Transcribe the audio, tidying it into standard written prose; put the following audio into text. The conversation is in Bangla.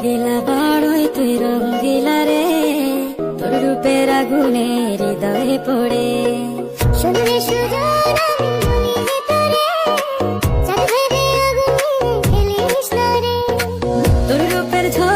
দিলা বড়ই তুই রঙ্গিলা রে, তোর রূপের আগুনে হৃদয়ে পড়ে। শুনলে সুজন আমি বলি তোরে, চাঁদ ভেবে আগুনে খেলিস না রে। তোর রূপের ঝড়